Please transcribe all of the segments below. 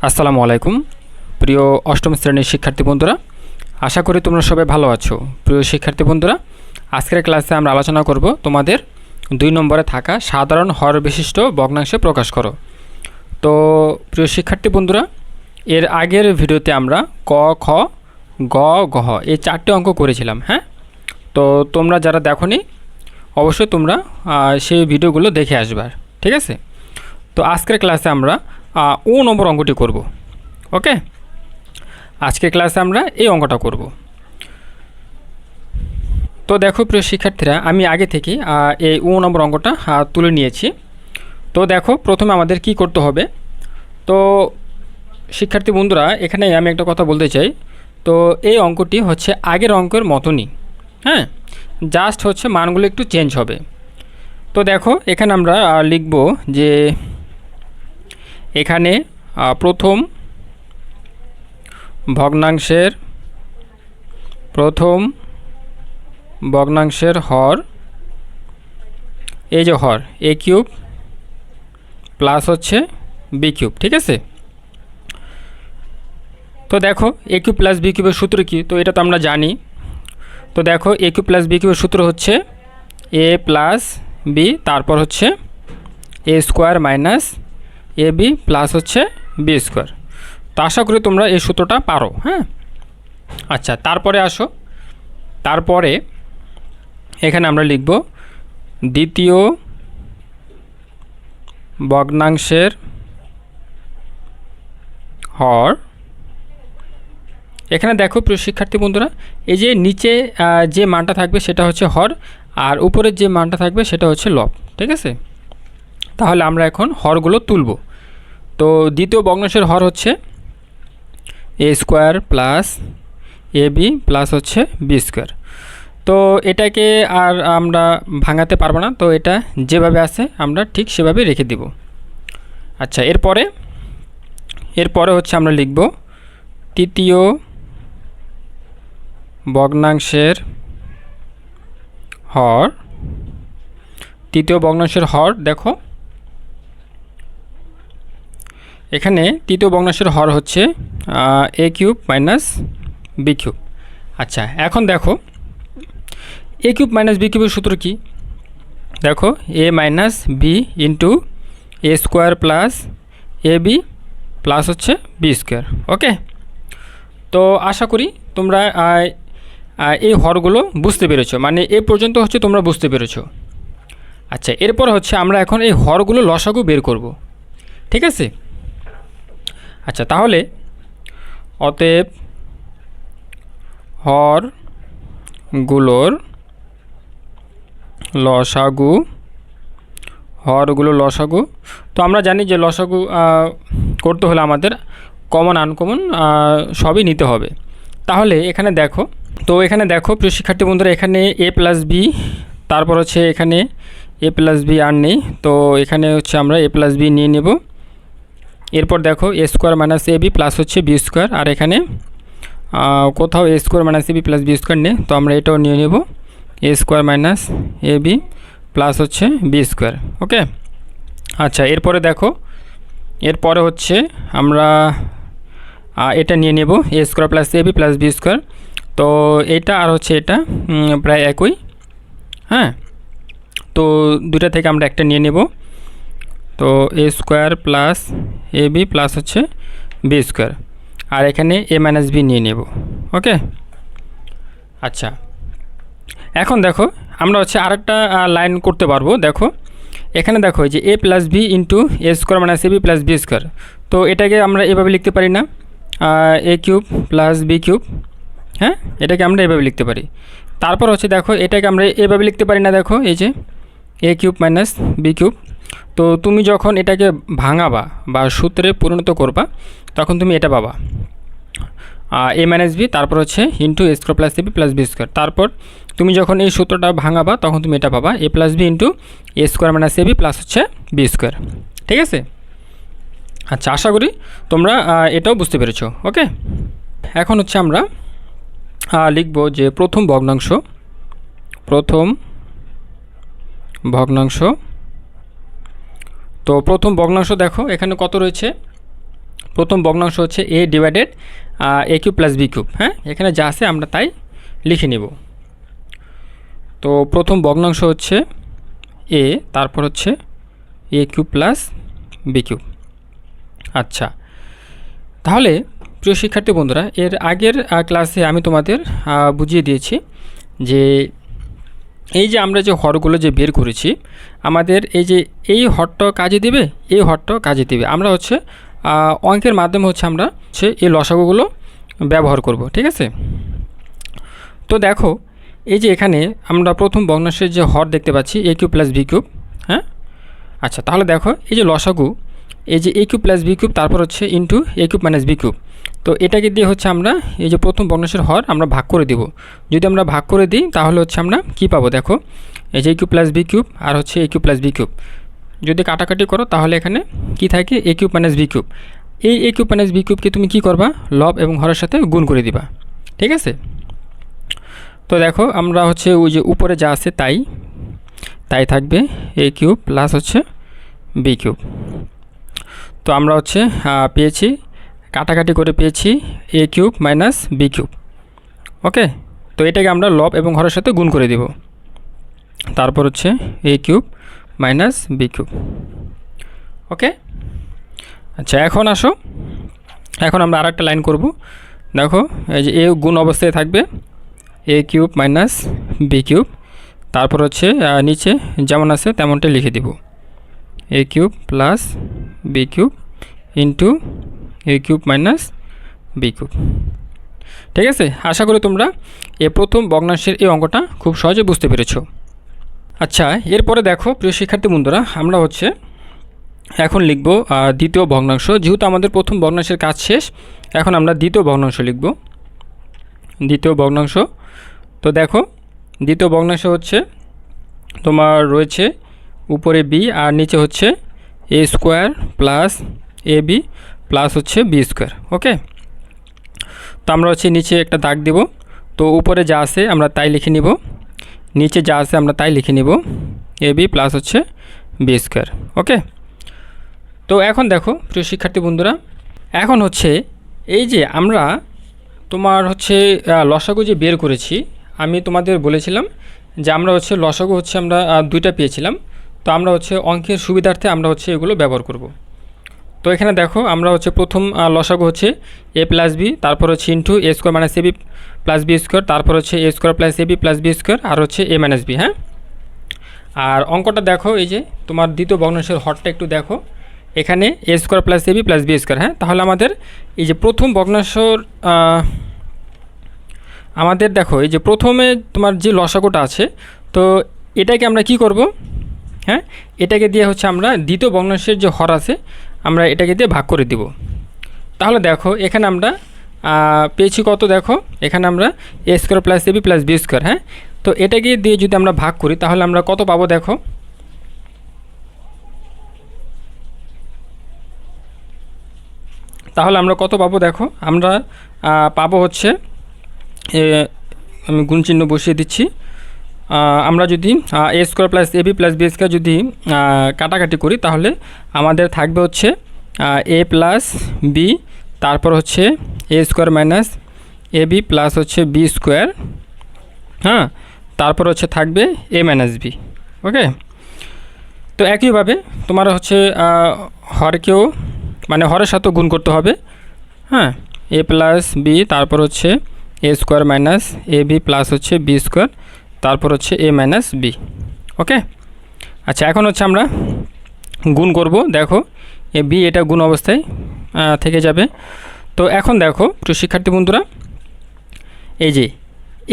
আসসালামু আলাইকুম প্রিয় অষ্টম শ্রেণীর শিক্ষার্থী বন্ধুরা, আশা করি তোমরা সবাই ভালো আছো। প্রিয় শিক্ষার্থী বন্ধুরা, আজকের ক্লাসে আমরা আলোচনা করব তোমাদের 2 নম্বরে থাকা সাধারণ হর বিশিষ্ট ভগ্নাংশে প্রকাশ করো। তো প্রিয় শিক্ষার্থী বন্ধুরা, এর আগের ভিডিওতে আমরা ক, খ, গ, ঘ এই 4টে অঙ্ক করেছিলাম। হ্যাঁ, তো তোমরা যারা দেখোনি অবশ্যই তোমরা সেই ভিডিওগুলো দেখে আসবার, ঠিক আছে। তো আজকের ক্লাসে আমরা ও নম্বর অঙ্কটি করব। ওকে, আজকের ক্লাসে আমরা এই অঙ্কটা করব। তো দেখো প্রিয় শিক্ষার্থীরা, আমি আগে থেকে এই ও নম্বর অঙ্কটা তুলে নিয়েছি। তো দেখো প্রথমে আমাদের কি করতে হবে। তো শিক্ষার্থী বন্ধুরা, এখানে আমি একটা কথা বলতে চাই। তো এই অঙ্কটি হচ্ছে আগের অঙ্কের মতনই, হ্যাঁ, জাস্ট হচ্ছে মানগুলো একটু চেঞ্জ হবে। তো দেখো এখানে আমরা লিখব যে এখানে প্রথম ভগ্নাংশের হর, এই যে হর এ কিউব প্লাস হচ্ছে বি কিউব, ঠিক আছে। তো দেখো এ কিউব প্লাস বি কিউবের সূত্র কি, তো এটা তো আমরা জানি। তো দেখো এ কিউব প্লাস বি কিউবের সূত্র হচ্ছে এ প্লাস বি, তারপর হচ্ছে এ square minus A B plus হচ্ছে বি স্কোয়ার। তো আশা করি তোমরা এই সূত্রটা পারো। হ্যাঁ, আচ্ছা, তারপরে আসো। তারপরে এখানে আমরা লিখব দ্বিতীয় ভগ্নাংশের হর। এখানে দেখো প্রিয় শিক্ষার্থী বন্ধুরা, এই যে নিচে যে মানটা থাকবে সেটা হচ্ছে হর, আর উপরের যে মানটা থাকবে সেটা হচ্ছে লব, ঠিক আছে। তাহলে আমরা এখন হরগুলো তুলব। তো দ্বিতীয় ভগ্নাংশের হর হচ্ছে এ square plus A B plus হচ্ছে বি স্কোয়ার। তো এটাকে আর আমরা ভাঙাতে পারবো না, তো এটা যেভাবে আছে আমরা ঠিক সেভাবে রেখে দেব। আচ্ছা, এরপরে হচ্ছে আমরা লিখব তৃতীয় ভগ্নাংশের হর। তৃতীয় ভগ্নাংশের হর দেখো এখানে তৃতীয় ভগ্নাংশের হর হচ্ছে এ কিউব মাইনাস বি কিউব। আচ্ছা, এখন দেখো এ কিউব মাইনাস বি কিউবের সূত্র কি, দেখো এ minus B into A square plus A B plus হচ্ছে বি স্কোয়ার। ওকে, তো আশা করি তোমরা এই হরগুলো বুঝতে পেরেছো, মানে এ পর্যন্ত হচ্ছে তোমরা বুঝতে পেরেছো। আচ্ছা, এরপর হচ্ছে আমরা এখন এই হরগুলো লসাগু বের করব, ঠিক আছে। আচ্ছা, তাহলে অতএব হরগুলোর লসাগু। তো আমরা জানি যে লসাগু করতে হলে আমাদের কমন আনকমন সবই নিতে হবে। তাহলে এখানে দেখো, প্রিয় শিক্ষার্থী বন্ধুরা, এখানে এ প্লাস বি, তারপর হচ্ছে এখানে এ প্লাস বি আর নেই, তো এখানে হচ্ছে আমরা এ প্লাস বি নিয়ে নেব। এরপর দেখো এ square minus A B plus হচ্ছে বি স্কোয়ার, আর এখানে কোথাও এ square minus A B plus B square নেই, তো আমরা এটাও নিয়ে নেব এ square minus A B plus হচ্ছে বি স্কোয়ার। ওকে, আচ্ছা, এরপরে দেখো এরপরে হচ্ছে আমরা এটা নিয়ে নেব এ square plus A B plus B square. তো এটা আর হচ্ছে এটা প্রায় একই। হ্যাঁ, তো দুটা থেকে আমরা একটা নিয়ে নেব, তো এ square plus A B plus হচ্ছে বি স্কোয়ার, আর এখানে এ মাইনাস বি নিয়ে নেব। ওকে, আচ্ছা, এখন দেখো আমরা হচ্ছে আরেকটা লাইন করতে পারবো। দেখো এখানে দেখো যে এ plus B into A square minus A B plus B square, তো এটাকে আমরা এভাবে লিখতে পারি না, এ কিউব প্লাস বি কিউব। হ্যাঁ, এটাকে আমরা এভাবে লিখতে পারি। তারপর হচ্ছে দেখো এটাকে আমরা এভাবে লিখতে পারি না, দেখো এই যে এ কিউব মাইনাস বি কিউব। তো তুমি যখন এটাকে ভাঙাবা বা সূত্রে পরিণত করবা তখন তুমি এটা পাবা এ মাইনাস বি, তারপর হচ্ছে into A square plus A B plus B square. তারপর তুমি যখন এই সূত্রটা ভাঙাবা তখন তুমি এটা পাবা এ plus B into A square minus A B plus হচ্ছে বি স্কোয়ার, ঠিক আছে। আচ্ছা, আশা করি তোমরা এটাও বুঝতে পেরেছো। ওকে, এখন হচ্ছে আমরা লিখব যে প্রথম ভগ্নাংশ। তো প্রথম ভগ্নাংশ দেখো এখানে কত রয়েছে, প্রথম ভগ্নাংশ হচ্ছে এ ডিভাইডেড এ কিউব প্লাস বি কিউব। হ্যাঁ, এখানে যা আছে আমরা তাই লিখে নেব। তো প্রথম ভগ্নাংশ হচ্ছে এ, তারপর হচ্ছে এ কিউব প্লাস বি কিউব। আচ্ছা, তাহলে প্রিয় শিক্ষার্থী বন্ধুরা, এর আগের ক্লাসে আমি তোমাদের বুঝিয়ে দিয়েছি যে এই যে আমরা যে হরগুলো যে বের করেছি, আমাদের এই হরটাও কাজে দিবে, এই হরটাও কাজে দিবে। আমরা হচ্ছে অঙ্কের মাধ্যমে হচ্ছে আমরা এই লসাগুগুলো ব্যবহার করব, ঠিক আছে। তো দেখো, এই যে এখানে আমরা প্রথম ভগ্নাংশের যে হর দেখতে পাচ্ছি এ কিউব প্লাস বি কিউব। হ্যাঁ, আচ্ছা, তাহলে দেখো এই যে লসাগু, এই যে এ কিউব প্লাস বি কিউব, তারপর হচ্ছে into A cube minus B cube. তো এটাকে দিয়ে হচ্ছে আমরা এই যে প্রথম ভগ্নাংশের হর আমরা ভাগ করে দেব। যদি আমরা ভাগ করে দিই তাহলে হচ্ছে আমরা কি পাবো, দেখো এই যে এ কিউব প্লাস বি কিউব আর হচ্ছে এ কিউব প্লাস বি কিউব। যদি কাটাকাটি করো তাহলে এখানে কি থাকে, এ কিউব মাইনাস বি কিউব। এই এ কিউব মাইনাস বি কিউবকে তুমি কি করবা, লব এবং হরের সাথে গুণ করে দিবা, ঠিক আছে। তো দেখো আমরা হচ্ছে ওই যে উপরে যা আছে তাই থাকবে, এ কিউব প্লাস হচ্ছে বি কিউব। তো আমরা হচ্ছে পেয়েছি, কাটাকাটি করে পেয়েছি এ কিউব মাইনাস বি কিউব। ওকে, তো এটাকে আমরা লব এবং হরের সাথে গুণ করে দেব। তারপর হচ্ছে এ কিউব মাইনাস বি কিউব। ওকে, আচ্ছা, এখন আসো, এখন আমরা আরেকটা লাইন করব। দেখো এই যে এ গুণ অবস্থায় থাকবে, A cube minus B cube. তারপর হচ্ছে নিচে যেমন আছে তেমনটাই লিখে দিব, A cube plus B cube into A cube minus B cube. ঠিক আছে, আশা করি তোমরা প্রথম ভগ্নাংশের এই অঙ্কটা খুব সহজে বুঝতে পেরেছো। আচ্ছা, এরপরে দেখো প্রিয় শিক্ষার্থী বন্ধুরা, আমরা হচ্ছে এখন লিখব দ্বিতীয় ভগ্নাংশ। যেহেতু আমাদের প্রথম ভগ্নাংশের কাজ শেষ, এখন আমরা দ্বিতীয় ভগ্নাংশ লিখব। দ্বিতীয় ভগ্নাংশ, তো দেখো দ্বিতীয় ভগ্নাংশ হচ্ছে তোমার রয়েছে উপরে বি আর নিচে হচ্ছে এ square plus A B plus হচ্ছে বি স্কোয়ার। ওকে, তো আমরা হচ্ছে নিচে একটা দাগ দেব। তো উপরে যা আছে আমরা তাই লিখে নিব, নিচে যা আছে আমরা তাই লিখে নিব, এ বি প্লাস হচ্ছে বি স্কোয়ার। ওকে, তো এখন দেখো প্রিয় শিক্ষার্থী বন্ধুরা, এখন হচ্ছে এই যে আমরা তোমার হচ্ছে লসাগু যে বের করেছি, আমি তোমাদের বলেছিলাম যে আমরা হচ্ছে লসাগু হচ্ছে আমরা দুইটা পেয়েছিলাম। তো আমরা হচ্ছে অঙ্কের সুবিধার্থে আমরা হচ্ছে এগুলো ব্যবহার করব। তো এখানে দেখো আমরা হচ্ছে প্রথম লসাগু হচ্ছে এ প্লাস বি, তারপর হচ্ছে into A square minus A B plus B square, তারপর হচ্ছে এ square plus A B plus B square, আর হচ্ছে এ মাইনাস বি। হ্যাঁ, আর অঙ্কটা দেখো এই যে তোমার দ্বিতীয় ভগ্নাংশের হরটা একটু দেখো, এখানে এ square plus A B plus B square. হ্যাঁ, তাহলে আমাদের এই যে প্রথম ভগ্নাংশর আমাদের দেখো এই যে প্রথমে তোমার যে লসাগুটা আছে, তো এটাকে আমরা কি করব, হ্যাঁ, এটাকে দিয়ে হচ্ছে আমরা দ্বিতীয় ভগ্নাংশের যে হর আছে আমরা এটাকে দিয়ে ভাগ করে দিব। তাহলে দেখো এখানে আমরা পেয়েছি কত, দেখো এখানে আমরা এ square plus A B plus B square. হ্যাঁ, তো এটাকে দিয়ে যদি আমরা ভাগ করি তাহলে আমরা কত পাবো, দেখো তাহলে আমরা কত পাবো, দেখো আমরা পাবো হচ্ছে আমি গুণ চিহ্ন বসিয়ে দিচ্ছি। আমরা যদি এ square plus A B plus B square যদি কাটাকাটি করি তাহলে আমাদের থাকবে হচ্ছে এ প্লাস বি, তারপর হচ্ছে এ square minus A B plus হচ্ছে বি স্কোয়ার। হ্যাঁ, তারপর হচ্ছে থাকবে এ মাইনাস বি। ওকে, তো একইভাবে তোমার হচ্ছে হরকেও মানে হরের সাথেও গুণ করতে হবে। হ্যাঁ, এ প্লাস বি, তারপর হচ্ছে এ square minus A B plus হচ্ছে বি স্কোয়ার, তারপর হচ্ছে এ মাইনাস বি। ওকে, আচ্ছা, এখন হচ্ছে আমরা গুণ করব। দেখো এ বি এটা গুণ অবস্থায় থেকে যাবে। তো এখন দেখো প্রিয় শিক্ষার্থী বন্ধুরা, এই যে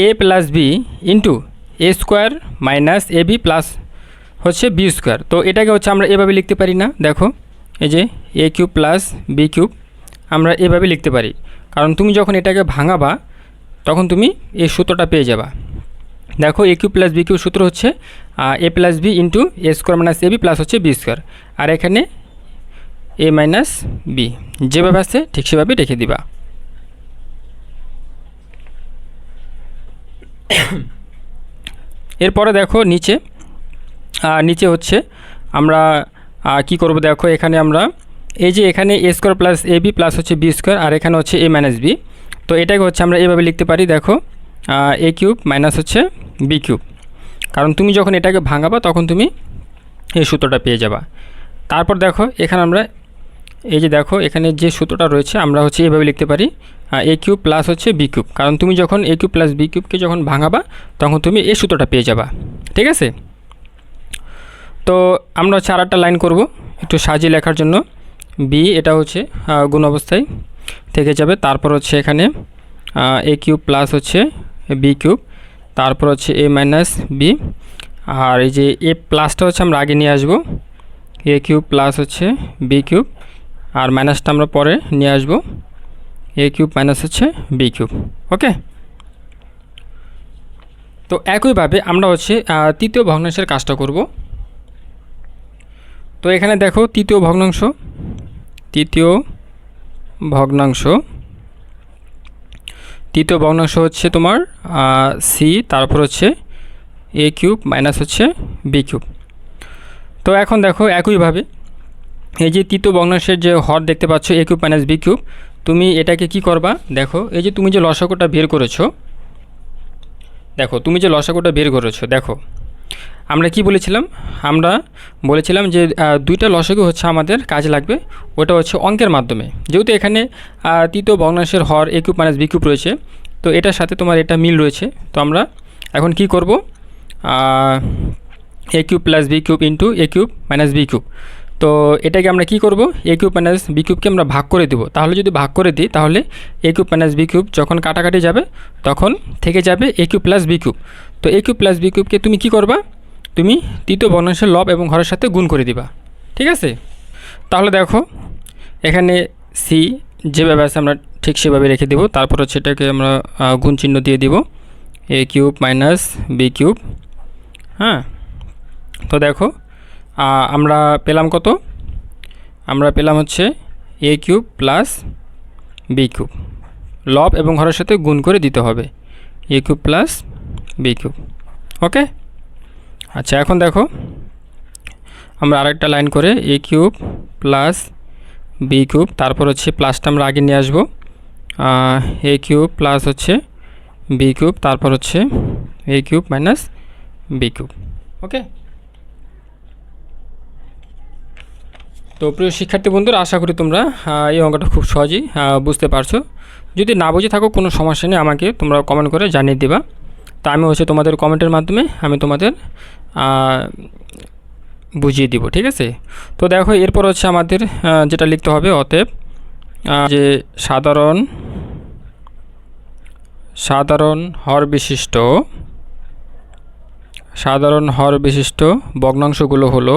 এ plus B into A square minus A B plus হচ্ছে বি স্কোয়ার। তো এটাকে হচ্ছে আমরা এভাবে লিখতে পারি না, দেখো এই যে এ কিউব প্লাস বি কিউব আমরা এভাবে লিখতে পারি, কারণ তুমি যখন এটাকে ভাঙাবা তখন তুমি এই সূত্রটা পেয়ে যাবা। দেখো এ কিউব প্লাস বি কিউব সূত্র হচ্ছে এ plus B into A square minus A B plus হচ্ছে বি স্কোয়ার, আর এখানে এ মাইনাস বি যেভাবে আছে ঠিক সেভাবে রেখে দিবা। এরপরে দেখো নিচে হচ্ছে আমরা কি করব, দেখো এখানে আমরা এই যে এখানে এ square plus A B plus হচ্ছে বি স্কোয়ার, আর এখানে হচ্ছে এ মাইনাস বি। তো এটাকে হচ্ছে আমরা এভাবে লিখতে পারি, দেখো এ কিউব মাইনাস হচ্ছে বি কিউব, কারণ তুমি যখন এটাকে ভাঙাবা তখন তুমি এই সূত্রটা পেয়ে যাবা। তারপর দেখো এখানে আমরা এই যে দেখো এখানে যে সূত্রটা রয়েছে আমরা হচ্ছে এভাবে লিখতে পারি এ কিউব প্লাস হচ্ছে বি কিউব, কারণ তুমি যখন এ কিউব প্লাস বি কিউবকে যখন ভাঙাবা তখন তুমি এই সূত্রটা পেয়ে যাবা। ঠিক আছে, তো আমরা হচ্ছে আর একটা লাইন করব একটু সাজিয়ে লেখার জন্য। বি এটা হচ্ছে গুণ অবস্থায় থেকে যাবে, তারপর হচ্ছে এখানে এ কিউব প্লাস হচ্ছে বি কিউব, তারপর হচ্ছে এ মাইনাস বি, আর এই যে এ প্লাসটা হচ্ছে আমরা আগে নিয়ে আসবো, এ কিউব প্লাস হচ্ছে বি কিউব, আর মাইনাসটা আমরা পরে নিয়ে আসবো, এ কিউব মাইনাস হচ্ছে বি কিউব। ওকে, তো একইভাবে আমরা হচ্ছে তৃতীয় ভগ্নাংশের কাজটা করব। তো এখানে দেখো তৃতীয় ভগ্নাংশ হচ্ছে তোমার সি, তারপর হচ্ছে এ কিউব মাইনাস হচ্ছে বি কিউব। তো এখন দেখো একইভাবে এই যে তৃতীয় ভগ্নাংশের যে হর দেখতে পাচ্ছ এ কিউব মাইনাস বি কিউব, তুমি এটাকে কি করবা, দেখো এই যে তুমি যে লসাগুটা বের করেছো, দেখো আমরা কি বলেছিলাম, আমরা বলেছিলাম যে দুইটা লসাগু হচ্ছে আমাদের কাজে লাগবে, ওটা হচ্ছে অঙ্কের মাধ্যমে। যেহেতু এখানে তৃতীয় ভগ্নাংশের হর এ কিউব মাইনাস বি কিউব রয়েছে, তো এটার সাথে তোমার এটা মিল রয়েছে। তো আমরা এখন কি করব, A cube plus B cube into A cube minus B cube. তো এটাকে আমরা কি করব, এ কিউব মাইনাস বি কিউবকে আমরা ভাগ করে দেব। তাহলে যদি ভাগ করে দিই তাহলে এ কিউব মাইনাস বি কিউব যখন কাটাকাটি যাবে তখন থেকে যাবে এ কিউব প্লাস বি কিউব। তো এ কিউব প্লাস বি কিউবকে তুমি কি করবা, তুমি তৃতীয় ভগ্নাংশের লব এবং হরের সাথে গুণ করে দিবা। ঠিক আছে, তাহলে দেখো এখানে সি যেভাবে আছে আমরা ঠিক সেভাবে রেখে দেব, তারপর হচ্ছে এটাকে আমরা গুণ চিহ্ন দিয়ে দিব, A cube minus B cube. হ্যাঁ, তো দেখো আমরা পেলাম কত, আমরা পেলাম হচ্ছে এ কিউব প্লাস বি কিউব, লব এবং হরের সাথে গুণ করে দিতে হবে, এ কিউব প্লাস বি কিউব। ওকে, আচ্ছা এখন দেখো আমরা আরেকটা লাইন করে এ কিউব প্লাস বি কিউব, তারপর হচ্ছে প্লাসটা আমরা আগে নিয়ে আসবো, এ কিউব প্লাস হচ্ছে বি কিউব, তারপর হচ্ছে এ কিউব মাইনাস বি কিউব। ওকে, তো প্রিয় শিক্ষার্থী বন্ধুরা, আশা করি তোমরা এই অঙ্কটা খুব সহজেই বুঝতে পারছো। যদি না বুঝে থাকো কোনো সমস্যা নেই, আমাকে তোমরা কমেন্ট করে জানিয়ে দেবা। তা আমি হচ্ছে তোমাদের কমেন্টের মাধ্যমে আমি তোমাদের বুঝিয়ে দিব। ঠিক আছে, তো দেখো এরপর হচ্ছে আমাদের যেটা লিখতে হবে, অতএব যে সাধারণ হর বিশিষ্ট ভগ্নাংশগুলো হলো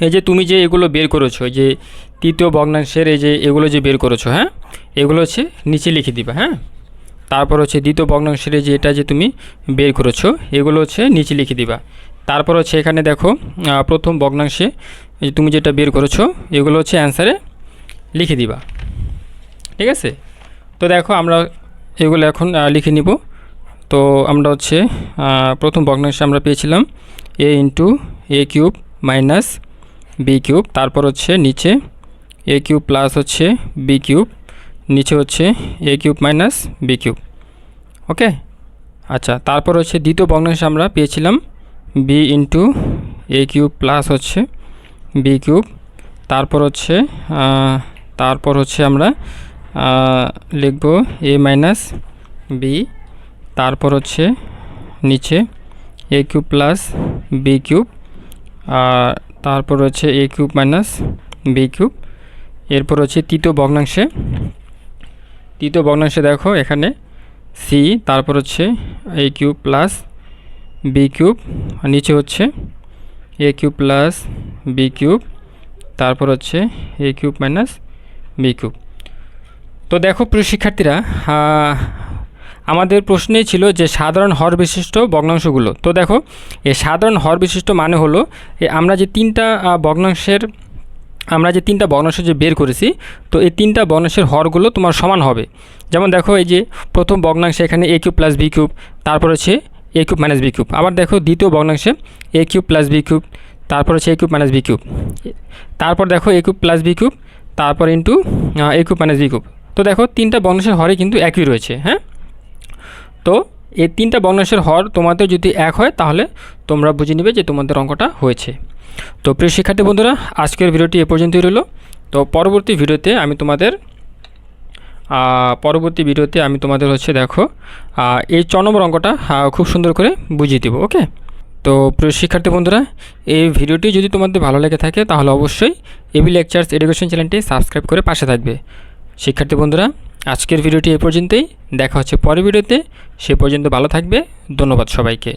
এই যে তুমি যে এগুলো বের করেছো, এই যে তৃতীয় ভগ্নাংশের এই যে এগুলো যে বের করেছো, হ্যাঁ এগুলো হচ্ছে নিচে লিখে দিবা। হ্যাঁ, তারপর হচ্ছে দ্বিতীয় ভগ্নাংশের যে এটা যে তুমি বের করেছো এগুলো হচ্ছে নিচে লিখে দিবা। তারপর হচ্ছে এখানে দেখো প্রথম ভগ্নাংশে তুমি যেটা বের করেছো এগুলো হচ্ছে অ্যান্সারে লিখে দিবা। ঠিক আছে, তো দেখো আমরা এগুলো এখন লিখে নিব। তো আমরা হচ্ছে প্রথম ভগ্নাংশে আমরা পেয়েছিলাম এ into A cube minus B cube, তারপর হচ্ছে নিচে এ কিউব প্লাস হচ্ছে বি কিউব, নিচে হচ্ছে এ কিউব মাইনাস বি কিউব। ওকে, আচ্ছা তারপর হচ্ছে দ্বিতীয় ভগ্নাংশে আমরা পেয়েছিলাম B into A cube plus হচ্ছে বি কিউব, তারপর হচ্ছে আমরা লিখব এ মাইনাস বি, তারপর হচ্ছে নিচে এ কিউব প্লাস বি কিউব, তারপর হচ্ছে এ কিউব মাইনাস বি কিউব। এরপর হচ্ছে তৃতীয় ভগ্নাংশে দেখো এখানে সি, তারপর হচ্ছে এ কিউব প্লাস বি কিউব, নিচে হচ্ছে এ কিউব প্লাস বি কিউব, তারপর হচ্ছে এ কিউব মাইনাস বি কিউব। তো দেখো প্রিয় শিক্ষার্থীরা, আমাদের প্রশ্নেই ছিল যে সাধারণ হর বিশিষ্ট ভগ্নাংশগুলো। তো দেখো এই সাধারণ হর বিশিষ্ট মানে হলো আমরা যে তিনটা ভগ্নাংশ যে বের করেছি, তো এই তিনটা ভগ্নাংশের হরগুলো তোমার সমান হবে। যেমন দেখো এই যে প্রথম ভগ্নাংশে এখানে এ কিউব প্লাস বি কিউব, তারপর হচ্ছে এ কিউব মাইনাস বি কিউব। আবার দেখো দ্বিতীয় ভগ্নাংশে এ কিউব প্লাস বি কিউব, তারপর হচ্ছে এ কিউব মাইনাস বি কিউব, তারপর দেখো এ কিউব প্লাস বি কিউব, তারপর into A cube minus B cube. তো দেখো তিনটা ভগ্নাংশের হরই কিন্তু একই রয়েছে। হ্যাঁ, তো এই তিনটা ভগ্নাংশের হর তোমাদের যদি এক হয় তাহলে তোমরা বুঝে নেবে যে তোমাদের অঙ্কটা হয়েছে। তো প্রিয় শিক্ষার্থী বন্ধুরা, আজকের ভিডিওটি এ পর্যন্তই রইল। তো পরবর্তী ভিডিওতে আমি তোমাদের হচ্ছে দেখো এই 4 নম্বর অঙ্কটা খুব সুন্দর করে বুঝিয়ে দেবো। ওকে, তো প্রিয় শিক্ষার্থী বন্ধুরা, এই ভিডিওটি যদি তোমাদের ভালো লেগে থাকে তাহলে অবশ্যই এবি লেকচার্স এডুকেশন চ্যানেলটি সাবস্ক্রাইব করে পাশে থাকবে। শিক্ষার্থী বন্ধুরা, আজকের ভিডিওটি এ পর্যন্তই, দেখা হচ্ছে পরের ভিডিওতে। সে পর্যন্ত ভালো থাকবে। ধন্যবাদ সবাইকে।